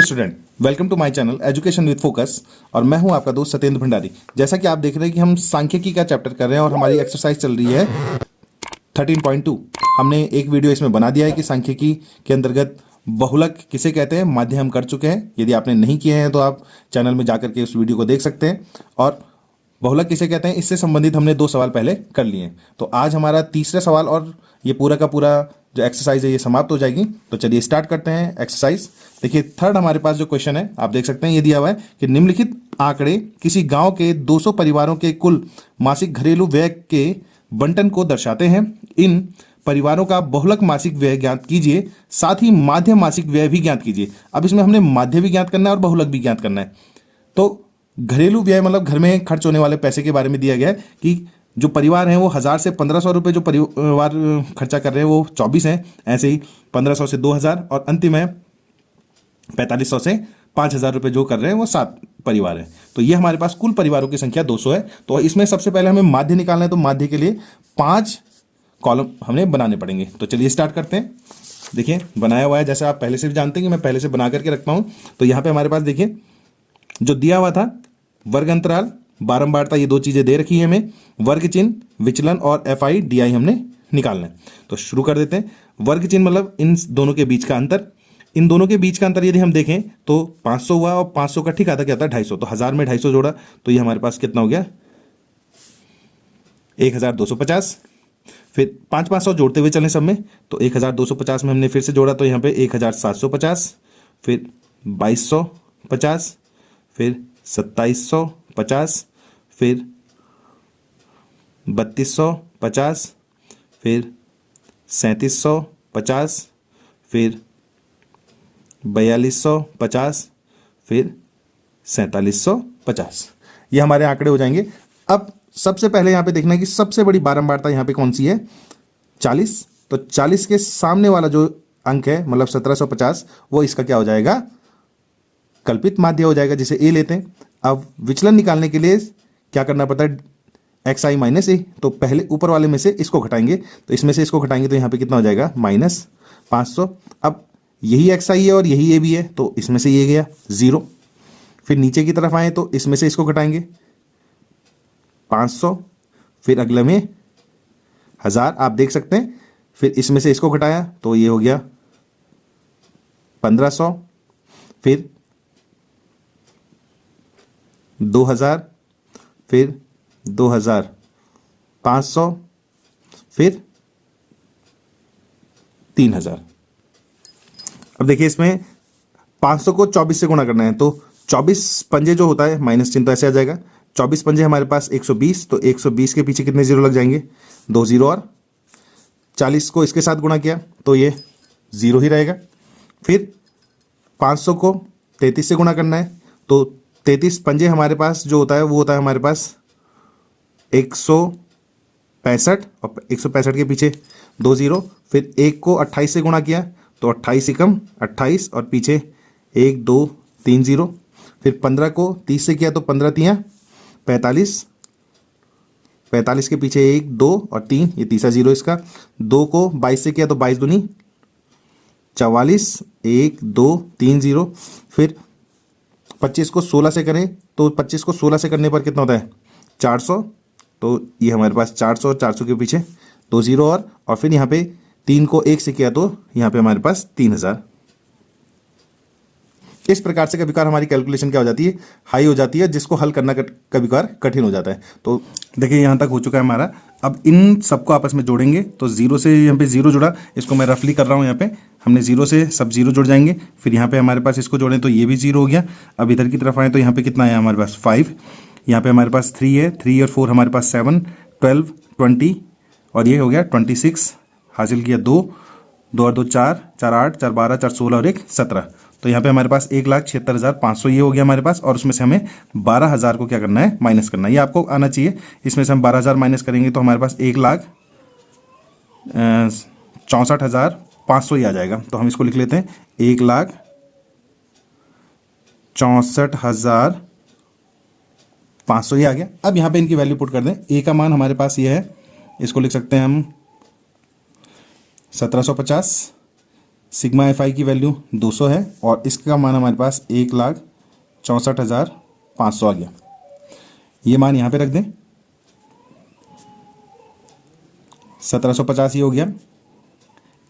Student, welcome to my channel education with focus. और मैं हूं आपका दोस्त सत्येंद्र भंडारी। जैसा कि आप देख रहे हैं कि हम सांख्यिकी का चैप्टर कर रहे हैं और हमारी एक्सरसाइज चल रही है 13.2। हमने एक वीडियो इसमें बना दिया है कि सांख्यिकी के अंतर्गत बहुलक किसे कहते हैं, माध्य हम कर चुके हैं। यदि आपने नहीं किए हैं तो आप चैनल में जाकर के उस वीडियो को देख सकते हैं। और बहुलक किसे कहते हैं इससे संबंधित हमने 2 सवाल पहले कर लिए हैं। तो आज हमारा तीसरा सवाल और ये पूरा का पूरा जो एक्सरसाइज है ये समाप्त हो जाएगी। तो चलिए स्टार्ट करते हैं एक्सरसाइज। देखिए थर्ड हमारे पास जो क्वेश्चन है आप देख सकते हैं, ये दिया हुआ है कि निम्नलिखित आंकड़े किसी गांव के 200 परिवारों के कुल मासिक घरेलू व्यय के बंटन को दर्शाते हैं। इन परिवारों का बहुलक मासिक व्यय ज्ञात कीजिए, साथ ही माध्य मासिक व्यय भी ज्ञात कीजिए। अब इसमें हमने माध्य भी ज्ञात करना है और बहुलक भी ज्ञात करना है। तो घरेलू व्यय मतलब घर में खर्च होने वाले पैसे के बारे में दिया गया है कि जो परिवार हैं वो 1000 से 1500 रुपये जो परिवार खर्चा कर रहे हैं वो 24 हैं। ऐसे ही 1500 से 2000 और अंतिम है 4500 से 5000 रुपये जो कर रहे हैं वो 7 परिवार हैं। तो ये हमारे पास कुल परिवारों की संख्या 200 है। तो इसमें सबसे पहले हमें माध्य निकालना है। तो माध्य के लिए 5 कॉलम हमें बनाने पड़ेंगे। तो चलिए स्टार्ट करते हैं। देखिए बनाया हुआ है, जैसे आप पहले से भी जानते हैं कि मैं पहले से बना करके रखता हूँ। तो यहाँ पे हमारे पास देखिए जो दिया हुआ था वर्ग अंतराल, बारंबारता, ये 2 चीजें दे रखी है हमें। वर्ग चिन्ह, विचलन और FI DI हमने निकालना है। तो शुरू कर देते हैं। वर्ग चिन्ह मतलब इन दोनों के बीच का अंतर। इन दोनों के बीच का अंतर यदि हम देखें तो 500 हुआ और 500 का ठीक आता क्या था 250। तो 1000 में 250 जोड़ा तो ये हमारे पास कितना हो गया 1250। फिर 500 जोड़ते हुए चलें सब में। तो 1250 में हमने फिर से जोड़ा तो यहाँ पे 1750, फिर 2250, फिर 2750, फिर 3250, फिर 3750, फिर 4250, फिर 4750। ये हमारे आंकड़े हो जाएंगे। अब सबसे पहले यहाँ पे देखना है कि सबसे बड़ी बारंबारता यहाँ पे कौन सी है 40। तो 40 के सामने वाला जो अंक है मतलब 1750 वो इसका क्या हो जाएगा कल्पित माध्य हो जाएगा, जिसे A लेते हैं। अब विचलन निकालने के लिए क्या करना पड़ता है XI माइनस A। तो पहले ऊपर वाले में से इसको घटाएंगे, तो इसमें से इसको घटाएंगे तो यहाँ पे कितना हो जाएगा -500। अब यही XI है और यही A भी है तो इसमें से ये गया 0। फिर नीचे की तरफ आए तो इसमें से इसको घटाएंगे 500, फिर अगले में 1000 आप देख सकते हैं। फिर इसमें से इसको घटाया तो ये हो गया 1500, फिर 2000, फिर 2500, फिर 3000। अब देखिए इसमें 500 को 24 से गुणा करना है। तो 24 पंजे जो होता है माइनस चिन्ह तो ऐसे आ जाएगा। 24 पंजे हमारे पास 120। तो 120 के पीछे कितने जीरो लग जाएंगे 2 जीरो। और 40 को इसके साथ गुणा किया तो ये 0 ही रहेगा। फिर 500 को 33 से गुणा करना है। तो 33 पंजे हमारे पास जो होता है वो होता है हमारे पास 165 और 165 के पीछे 2 जीरो। फिर 1 को 28 से गुणा किया तो 28 एकम 28 और पीछे 1 2 3 जीरो। फिर 15 को 30 से किया तो 15 तियाँ 45, 45 के पीछे 1 2 और 3, ये तीसरा जीरो इसका। 2 को 22 से किया तो 22 दूनी 44, 1 2 3 जीरो। फिर 25 को 16 से करें तो 25 को 16 से करने पर कितना होता है 400। तो ये हमारे पास 400 और 400 के पीछे 2 जीरो। और फिर यहाँ पे 3 को 1 से किया तो यहाँ पे हमारे पास 3000। इस प्रकार से कभी कभार हमारी कैलकुलेशन क्या हो जाती है हाई हो जाती है, जिसको हल करना कभी कभार कठिन हो जाता है। तो देखिए यहाँ तक हो चुका है हमारा। अब इन सबको आपस में जोड़ेंगे तो 0 से यहाँ पे 0 जुड़ा, इसको मैं रफली कर रहा हूँ। यहाँ पे हमने 0 से सब 0 जुड़ जाएंगे। फिर यहाँ पे हमारे पास इसको जोड़ें तो ये भी 0 हो गया। अब इधर की तरफ आए तो यहाँ पे कितना है हमारे पास 5। यहाँ पे हमारे पास 3 है, 3 और 4 हमारे पास 7, 12, 20 और ये हो गया 26 हासिल किया 2 और 2 4, 4 8, 4 12, 4 16 और 1 17। तो यहाँ पे हमारे पास 1,76,500 ये हो गया हमारे पास। और उसमें से हमें 12,000 को क्या करना है माइनस करना है। ये आपको आना चाहिए। इसमें से हम 12,000 माइनस करेंगे तो हमारे पास 1,64,500 ही आ जाएगा। तो हम इसको लिख लेते हैं 1,64,500 ही आ गया। अब यहाँ पे इनकी वैल्यू पुट कर दें। ए का मान हमारे पास ये है, इसको लिख सकते हैं हम 1750 सिग्मा एफ आई की वैल्यू 200 है और इसका मान हमारे पास 1,64,500 आ गया। ये मान यहाँ पे रख दें, 1750 ये हो गया,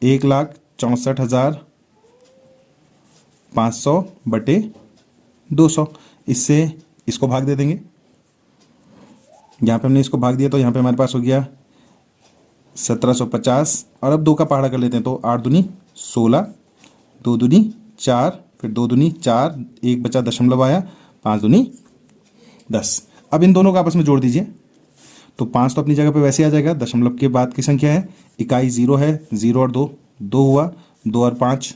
1,64,500 बटे 200। इससे इसको भाग दे देंगे, यहाँ पे हमने इसको भाग दिया तो यहाँ पे हमारे पास हो गया 1750 और अब 2 का पहाड़ा कर लेते हैं तो 8 दूनी 16, 2 दूनी 4, फिर 2 दूनी 4, 1 बचा दशमलव आया, 5 दूनी 10। अब इन दोनों को आपस में जोड़ दीजिए तो 5 तो अपनी जगह पे वैसे आ जाएगा, दशमलव के बाद की संख्या है, इकाई 0 है, 0 और 2 2 हुआ, 2 और 5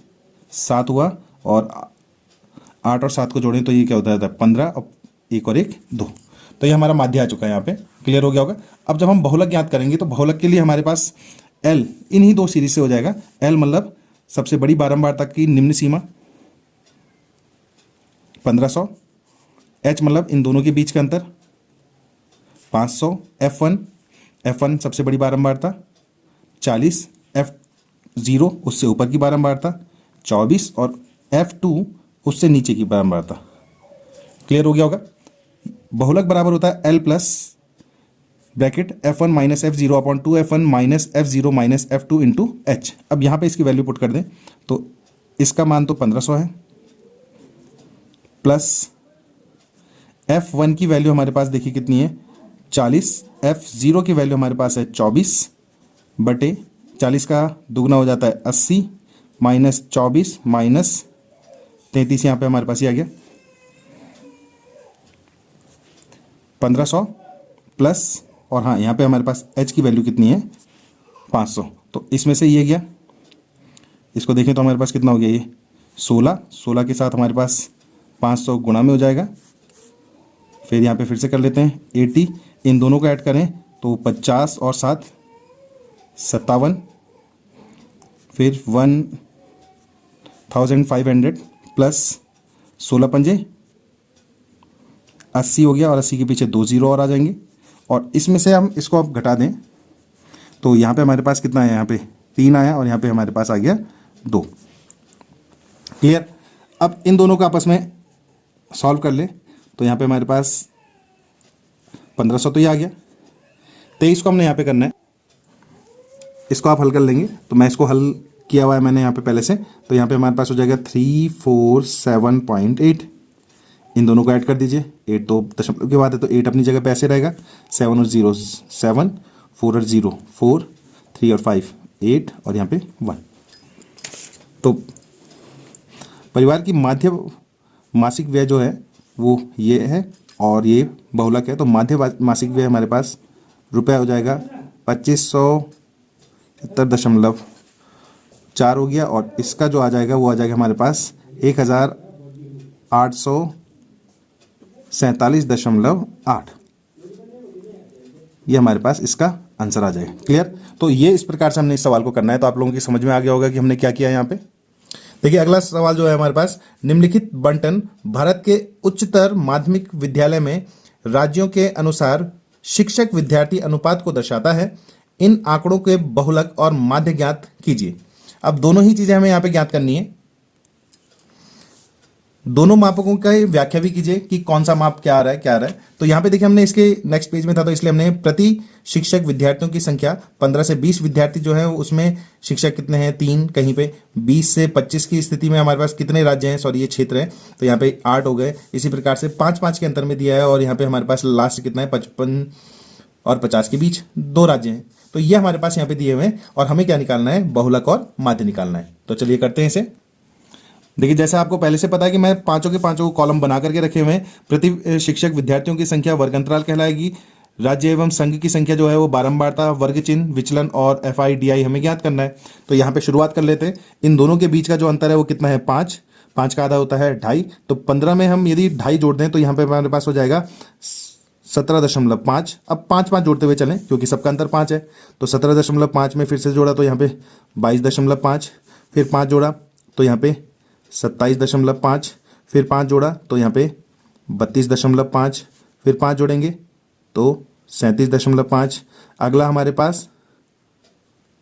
7 हुआ और 8 और 7 को जोड़ें तो ये क्या होता है 15 और 1 और 1 2। तो ये हमारा माध्य आ चुका है, यहाँ पे क्लियर हो गया होगा। अब जब हम बहुलक ज्ञात करेंगे तो बहुलक के लिए हमारे पास L इन्हीं 2 सीरीज से हो जाएगा। L मतलब सबसे बड़ी बारंबारता की निम्न सीमा 1500, H मतलब इन दोनों के बीच का अंतर 500, F1 सबसे बड़ी बारंबारता 40, F0 उससे ऊपर की बारंबारता 24 और F2 उससे नीचे की बारंबारता। क्लियर हो गया होगा। बहुलक बराबर होता है L plus bracket F1 minus F0 upon 2F1 minus F0 minus F2 into H। अब यहाँ पे इसकी वैल्यू पुट कर दें तो इसका मान तो 1500 है, प्लस F1 की वैल्यू हमारे पास देखिए कितनी है 40, F0 की वैल्यू हमारे पास है 24 बटे 40 का दुगना हो जाता है 80 माइनस 24 माइनस 33, यहाँ पे हमारे पास ही आ गया 1500 प्लस, और हाँ यहाँ पे हमारे पास H की वैल्यू कितनी है 500। तो इसमें से ये गया, इसको देखें तो हमारे पास कितना हो गया ये 16 के साथ हमारे पास 500 गुणा में हो जाएगा। फिर यहाँ पे फिर से कर लेते हैं 80, इन दोनों को ऐड करें तो 50 और 7 57, फिर 1500 प्लस 16 पंजे 80 हो गया और 80 के पीछे 2 जीरो और आ जाएंगे और इसमें से हम इसको अब घटा दें तो यहाँ पे हमारे पास कितना है, यहाँ पे 3 आया और यहाँ पे हमारे पास आ गया 2। क्लियर। अब इन दोनों को आपस में सॉल्व कर ले तो यहाँ पे हमारे पास 1500 तो ये आ गया, 23 को हमने यहाँ पे करना है, इसको आप हल कर लेंगे तो मैं इसको हल किया हुआ है मैंने यहाँ पे पहले से, तो यहाँ पे हमारे पास हो जाएगा 347.8। इन दोनों को ऐड कर दीजिए, 8 तो दशमलव के बाद है तो 8 अपनी जगह पे ऐसे रहेगा, 7 और 0 7, 4 और 0 4, 3 और 5 8 और यहाँ पे 1। तो परिवार की माध्य मासिक व्यय जो है वो ये है और ये बहुलक है, तो माध्य मासिक व्यय हमारे पास रुपया हो जाएगा 2570.4 हो गया और इसका जो आ जाएगा वो आ जाएगा हमारे पास 1847.8। ये हमारे पास इसका आंसर आ जाएगा। क्लियर। तो ये इस प्रकार से हमने इस सवाल को करना है। तो आप लोगों की समझ में आ गया होगा कि हमने क्या किया यहाँ पे। देखिए अगला सवाल जो है हमारे पास, निम्नलिखित बंटन भारत के उच्चतर माध्यमिक विद्यालय में राज्यों के अनुसार शिक्षक विद्यार्थी अनुपात को दर्शाता है। इन आंकड़ों के बहुलक और माध्य ज्ञात कीजिए। अब दोनों ही चीजें हमें यहाँ पे ज्ञात करनी है। दोनों मापकों का व्याख्या भी कीजिए कि कौन सा माप क्या आ रहा है क्या आ रहा है। तो यहाँ पे देखिए हमने इसके नेक्स्ट पेज में था तो इसलिए हमने प्रति शिक्षक विद्यार्थियों की संख्या 15 से 20 विद्यार्थी जो है उसमें शिक्षक कितने हैं 3, कहीं पे 20 से 25 की स्थिति में हमारे पास कितने राज्य हैं, सॉरी ये क्षेत्र है, तो यहाँ पे 8 हो गए। इसी प्रकार से 5-5 के अंतर में दिया है और यहाँ पे हमारे पास लास्ट कितना है 55 और 50 के बीच 2 राज्य हैं। तो ये हमारे पास यहाँ पे दिए हुए हैं और हमें क्या निकालना है, बहुलक और माध्य निकालना है। तो चलिए करते हैं इसे। देखिए जैसा आपको पहले से पता है कि मैं पांचों के पांचों कॉलम बना करके रखे हुए हैं। प्रति शिक्षक विद्यार्थियों की संख्या वर्ग अंतराल कहलाएगी। राज्य एवं संघ की संख्या जो है वो बारंबारता, वर्ग चिन्ह, विचलन और FI/DI हमें ज्ञात करना है। तो यहाँ पे शुरुआत कर लेते हैं। इन दोनों के बीच का जो अंतर है वो कितना है 5, 5 का आधा होता है 2.5। तो 15 में हम यदि 2.5 जोड़ दें तो यहाँ पे हमारे पास हो जाएगा 17.5। अब 5-5 जोड़ते हुए चलें क्योंकि सबका अंतर 5 है। तो 17.5 में फिर से जोड़ा तो यहाँ पे 22.5, फिर 5 जोड़ा तो यहाँ पे 27.5, फिर 5 जोड़ा तो यहाँ पे 32.5, फिर 5 जोड़ेंगे तो 37.5। अगला हमारे पास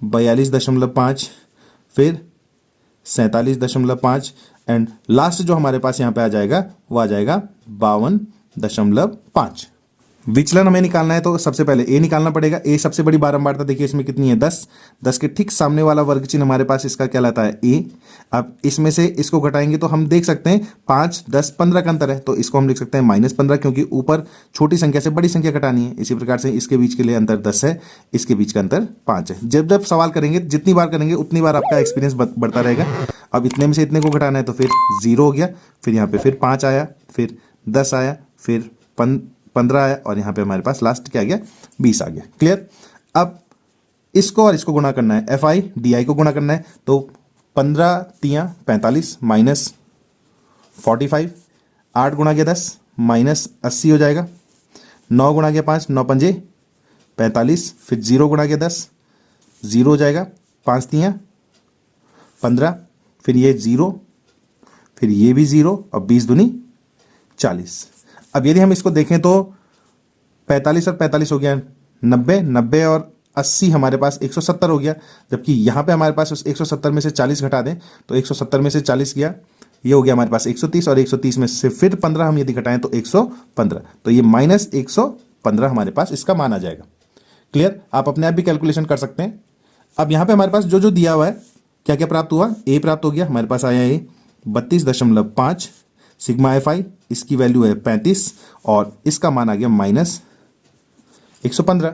42.5, फिर 47.5 एंड लास्ट जो हमारे पास यहाँ पे आ जाएगा वो आ जाएगा 52.5। विचलन हमें निकालना है तो सबसे पहले ए निकालना पड़ेगा। ए सबसे बड़ी बारंबारता देखिए इसमें कितनी है 10। 10 के ठीक सामने वाला वर्ग चिन्ह हमारे पास इसका कहलाता है ए। अब इसमें से इसको घटाएंगे तो हम देख सकते हैं 5, 10, 15 का अंतर है, तो इसको हम लिख सकते हैं -15 क्योंकि ऊपर छोटी संख्या से बड़ी संख्या घटानी है। इसी प्रकार से इसके बीच के लिए अंतर 10 है, इसके बीच का अंतर 5 है। जब जब सवाल करेंगे जितनी बार करेंगे उतनी बार आपका एक्सपीरियंस बढ़ता रहेगा। अब इतने में से इतने को घटाना है तो फिर 0 हो गया, फिर यहाँ पे फिर 5 आया, फिर 10 आया, फिर 15 आया और यहाँ पे हमारे पास लास्ट क्या आ गया 20 आ गया। क्लियर। अब इसको और इसको गुणा करना है, FI DI को गुणा करना है तो 15 तियां 45 माइनस 45, 8 गुणा गया 10 माइनस 80 हो जाएगा। 9 गुणा गया 5, 9 पंजे 45, फिर 0 गुणा गया 10, 0 हो जाएगा। 5 तियां 15, फिर ये 0, फिर ये भी 0 और 20 दूनी 40। अब यदि हम इसको देखें तो 45 और 45 हो गया 90, 90 और 80 हमारे पास 170 हो गया। जबकि यहाँ पे हमारे पास उस 170 में से 40 घटा दें तो 170 में से 40 गया, ये हो गया हमारे पास 130 और 130 में से फिर 15 हम यदि घटाएं तो 115, तो ये -115 हमारे पास इसका मान आ जाएगा। क्लियर। आप अपने आप भी कैलकुलेशन कर सकते हैं। अब यहाँ पे हमारे पास जो जो दिया हुआ है क्या क्या प्राप्त हुआ, ए प्राप्त हो गया हमारे पास आया ए 32.5 सिग्मा FI, इसकी वैल्यू है 35 और इसका मान आ गया -115।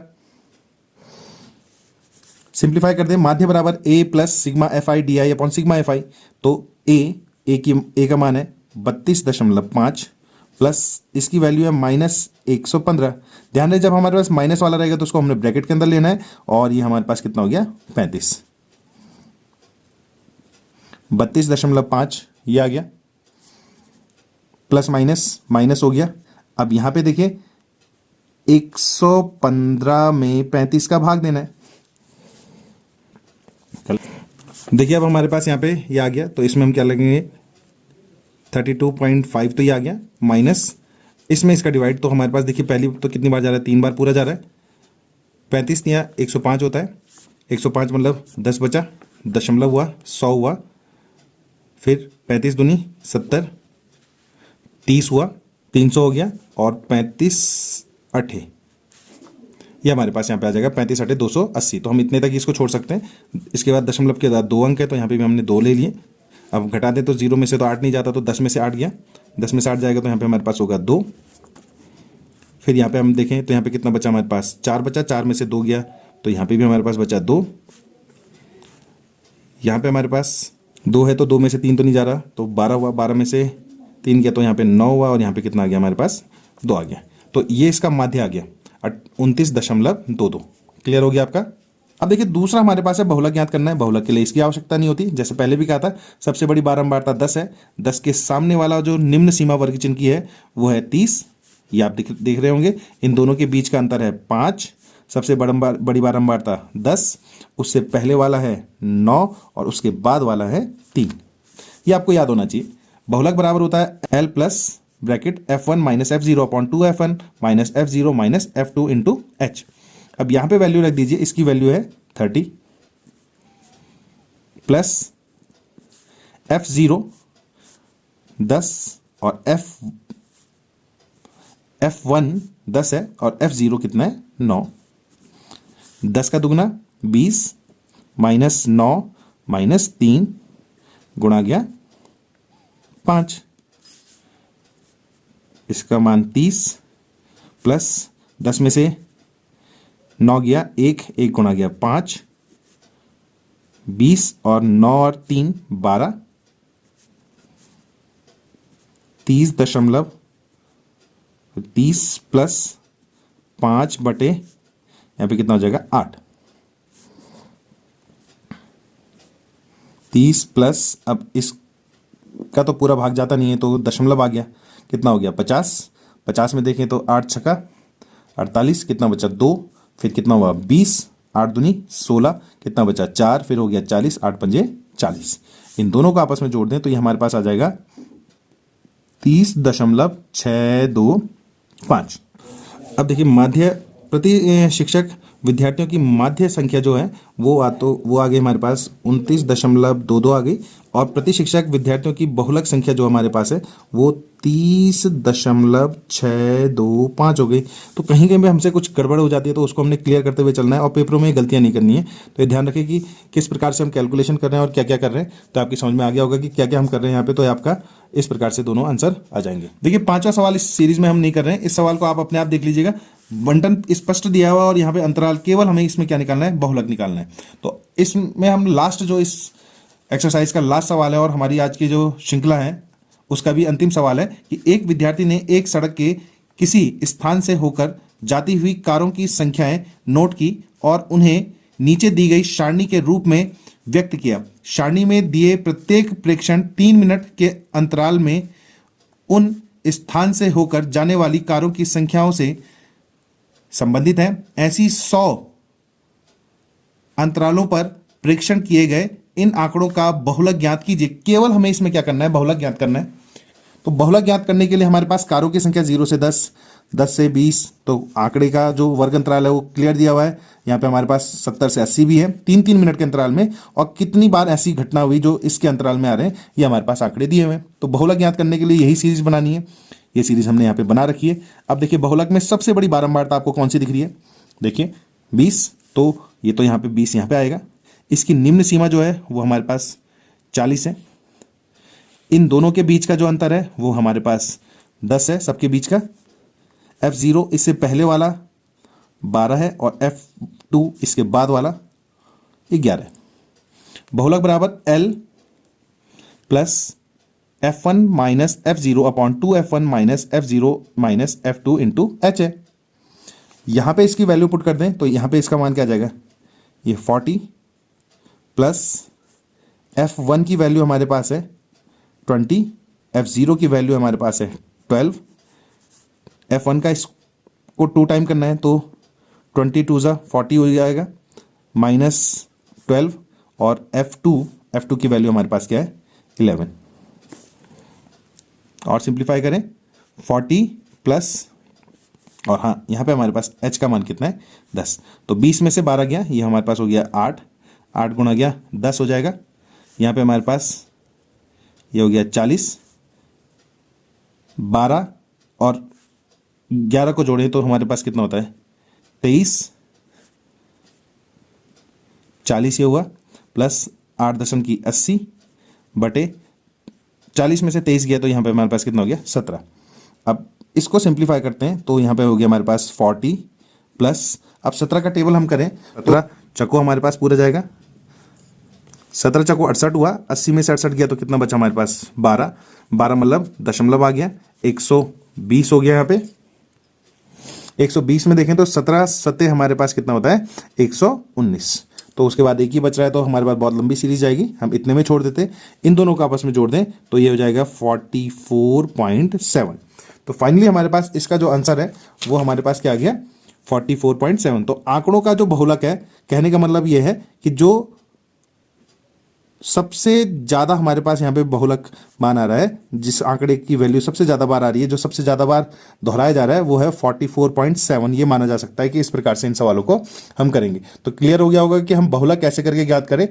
सिंप्लीफाई कर दें, माध्य बराबर a plus sigma FI DI upon sigma FI, तो a का मान है 32.5 प्लस इसकी वैल्यू है -115। ध्यान रहे जब हमारे पास माइनस वाला रहेगा तो उसको हमने ब्रैकेट के अंदर लेना है और ये हमारे पास कितना हो गया 35। 32.5 ये आ गया, प्लस माइनस माइनस हो गया। अब यहां पे देखिए 115 में 35 का भाग देना है। देखिए अब हमारे पास यहाँ पे ये आ गया तो इसमें हम क्या लगेंगे 32.5, तो ये आ गया माइनस इसमें इसका डिवाइड, तो हमारे पास देखिए पहली तो कितनी बार जा रहा है 3 बार पूरा जा रहा है। 35 या 105 होता है, 105 मतलब 10 बचा, दशमलव हुआ 100 हुआ, फिर 35 दूनी 70, 30 हुआ, 300 हो गया और 35 8 ये हमारे पास यहाँ पे आ जाएगा 35 8 280। तो हम इतने तक इसको छोड़ सकते हैं। इसके बाद दशमलव के बाद 2 अंक है तो यहाँ पे भी हमने 2 ले लिए। अब घटा दें तो 0 में से तो 8 नहीं जाता तो 10 में से 8 गया, 10 में से 8 जाएगा तो यहाँ पे हमारे पास होगा 2। फिर यहाँ पे हम देखें तो यहाँ पे कितना बचा हमारे पास 4 बचा, 4 में से 2 गया तो यहाँ पे भी हमारे पास बचा 2। यहाँ पे हमारे पास 2 है तो 2 में से 3 तो नहीं जा रहा तो 12 हुआ, 12 में से 3 गया तो यहाँ पे 9 हुआ और यहाँ पे कितना आ गया हमारे पास 2 आ गया। तो ये इसका माध्य आ गया 29.22। क्लियर हो गया आपका। अब देखिए दूसरा हमारे पास है बहुलक ज्ञात करना है। बहुलक के लिए इसकी आवश्यकता नहीं होती, जैसे पहले भी कहा था सबसे बड़ी बारंबारता 10 है। 10 के सामने वाला जो निम्न सीमा वर्ग चिन्ह की है वो है 30, ये आप देख रहे होंगे। इन दोनों के बीच का अंतर है 5। सबसे बड़ी बारंबारता 10, उससे पहले वाला है 9 और उसके बाद वाला है 3। ये आपको याद होना चाहिए। बहुलक बराबर होता है L plus bracket F1 minus F0 upon 2F1 minus F0 minus F2 into H। अब यहां पे वैल्यू रख दीजिए, इसकी वैल्यू है 30 प्लस F0 10 और F1 10 है और F0 कितना है 9। 10 का दुगना 20 माइनस 9 माइनस 3 गुणा गया 5, इसका मान 30 प्लस 10 में से 9 गया 1, 1 गुणा गया 5, 20 और 9 और 3 12, 30 प्लस 5 बटे यहाँ पे कितना हो जाएगा 8। 30 प्लस अब इसका तो पूरा भाग जाता नहीं है तो दशमलव आ गया, कितना हो गया 50। 50 में देखें तो 8 छक्का 48, कितना बचा 2, फिर कितना हुआ 20, 8 दूनी 16, कितना बचा 4, फिर हो गया 40, 8 पंजे 40। इन दोनों को आपस में जोड़ दें तो ये हमारे पास आ जाएगा 30.625। अब देखिए माध्य प्रति शिक्षक विद्यार्थियों की माध्य संख्या जो है वो आ गई हमारे पास 29.22 आ गई, और प्रति शिक्षक विद्यार्थियों की बहुलक संख्या जो हमारे पास है वो 30.625 हो गई। तो कहीं कहीं भी हमसे कुछ गड़बड़ हो जाती है तो उसको हमने क्लियर करते हुए चलना है, और पेपरों में गलतियां नहीं करनी है। तो ये ध्यान रखें कि किस प्रकार से हम कैलकुलेशन कर रहे हैं और क्या क्या कर रहे हैं, तो आपकी समझ में आ गया होगा कि क्या क्या हम कर रहे हैं यहाँ पे। तो आपका इस प्रकार से दोनों आंसर आ जाएंगे। देखिए 5वां सवाल इस सीरीज में हम नहीं कर रहे हैं, इस सवाल को आप अपने आप देख लीजिएगा। बंटन स्पष्ट दिया हुआ और यहाँ पे अंतराल, केवल हमें इसमें क्या निकालना है, बहुलक निकालना है। तो इसमें हम लास्ट जो इस एक्सरसाइज का लास्ट सवाल है और हमारी आज की जो श्रृंखला है उसका भी अंतिम सवाल है कि एक विद्यार्थी ने एक सड़क के किसी स्थान से होकर जाती हुई कारों की संख्याएं नोट की और उन्हें नीचे दी गई सारणी के रूप में व्यक्त किया। सारणी में दिए प्रत्येक प्रेक्षण 3 मिनट के अंतराल में उन स्थान से होकर जाने वाली कारों की संख्याओं से संबंधित है। ऐसी 100 अंतरालों पर प्रेक्षण किए गए इन आंकड़ों का बहुलक ज्ञात कीजिए। केवल हमें इसमें क्या करना है, बहुलक ज्ञात करना है। तो बहुलक ज्ञात करने के लिए हमारे पास कारों की संख्या 0 से 10, 10 से 20, तो आंकड़े का जो वर्ग अंतराल है वो क्लियर दिया हुआ है। यहाँ पे हमारे पास 70 से 80 भी है, 3-3 मिनट के अंतराल में, और कितनी बार ऐसी घटना हुई जो इसके अंतराल में आ रहे हैं ये हमारे पास आंकड़े दिए हुए हैं। तो बहुलक ज्ञात करने के लिए यही सीरीज बनानी है, ये सीरीज हमने यहाँ पे बना रखी है। अब देखिए बहुलक में सबसे बड़ी बारंबारता आपको कौन सी दिख रही है, देखिए 20, तो ये तो यहाँ पे 20 यहाँ पे आएगा। इसकी निम्न सीमा जो है वो हमारे पास 40 है। इन दोनों के बीच का जो अंतर है वो हमारे पास 10 है, सबके बीच का। F0 इससे पहले वाला 12 है और F2 इसके बाद वाला 11 है। बहुलक बराबर L plus F1 minus F0 upon 2F1 minus F0 minus F2 into H है। यहां पे इसकी वैल्यू पुट कर दें तो यहां पे इसका मान क्या आ जाएगा, ये 40 प्लस F1 की वैल्यू हमारे पास है 20, F0 की वैल्यू हमारे पास है 12, F1 का इसको 2 टाइम करना है तो 22 ज़ा 40 हो जाएगा, माइनस 12, और F2 की वैल्यू हमारे पास क्या है 11। और सिंप्लीफाई करें 40 प्लस, और हाँ यहाँ पे हमारे पास H का मान कितना है 10, तो 20 में से 12 गया, ये हमारे पास हो गया 8, 8 गुणा गया 10 हो जाएगा। यहाँ पे हमारे पास ये हो गया 40, 12 और 11 को जोड़ें तो हमारे पास कितना होता है 23, 40 ये हुआ, प्लस 8.80 बटे 40 में से 23 गया तो यहाँ पे हमारे पास कितना हो गया 17। अब इसको सिंप्लीफाई करते हैं तो यहाँ पे हो गया हमारे पास 40 प्लस, अब 17 का टेबल हम करें, 17 चको हमारे पास पूरा जाएगा, 17 चको 68 हुआ, 80 में से 68 गया तो कितना बचा हमारे पास 12, 12 मतलब दशमलव आ गया, 120 हो गया। यहाँ पे 120 में देखें तो 17 सत्ते हमारे पास कितना होता है 119, तो उसके बाद एक ही बच रहा है, तो हमारे पास बहुत लंबी सीरीज जाएगी, हम इतने में छोड़ देते, इन दोनों को आपस में जोड़ दें तो ये हो जाएगा 44.7। तो फाइनली हमारे पास इसका जो आंसर है वो हमारे पास क्या आ गया 44.7। तो आंकड़ों का जो बहुलक है, कहने का मतलब ये है कि जो सबसे ज्यादा हमारे पास यहाँ पे बहुलक मान आ रहा है, जिस आंकड़े की वैल्यू सबसे ज्यादा बार आ रही है, जो सबसे ज्यादा बार दोहराया जा रहा है वो है 44.7। ये माना जा सकता है कि इस प्रकार से इन सवालों को हम करेंगे। तो क्लियर हो गया होगा कि हम बहुलक कैसे करके ज्ञात करें।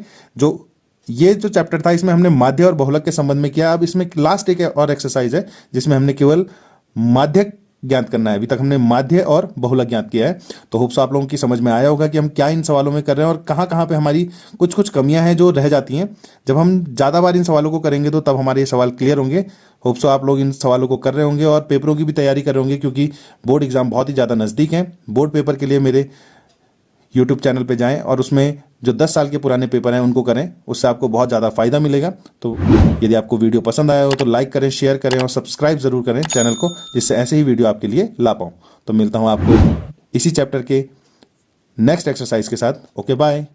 ये जो चैप्टर था इसमें हमने माध्य और बहुलक के संबंध में किया। अब इसमें लास्ट एक और एक्सरसाइज है जिसमें हमने केवल माध्य ज्ञात करना है। अभी तक हमने माध्य और बहुलक ज्ञात किया है। तो होप्स आप लोगों की समझ में आया होगा कि हम क्या इन सवालों में कर रहे हैं और कहाँ कहाँ पे हमारी कुछ कुछ कमियां हैं जो रह जाती हैं। जब हम ज़्यादा बार इन सवालों को करेंगे तो तब हमारे ये सवाल क्लियर होंगे। होप्स आप लोग इन सवालों को कर रहे होंगे और पेपरों की भी तैयारी कर रहे होंगे, क्योंकि बोर्ड एग्जाम बहुत ही ज़्यादा नज़दीक हैं। बोर्ड पेपर के लिए मेरे यूट्यूब चैनल पे जाएं और उसमें जो 10 साल के पुराने पेपर हैं उनको करें, उससे आपको बहुत ज़्यादा फ़ायदा मिलेगा। तो यदि आपको वीडियो पसंद आया हो तो लाइक करें, शेयर करें और सब्सक्राइब ज़रूर करें चैनल को, जिससे ऐसे ही वीडियो आपके लिए ला पाऊँ। तो मिलता हूँ आपको इसी चैप्टर के नेक्स्ट एक्सरसाइज के साथ। Okay bye.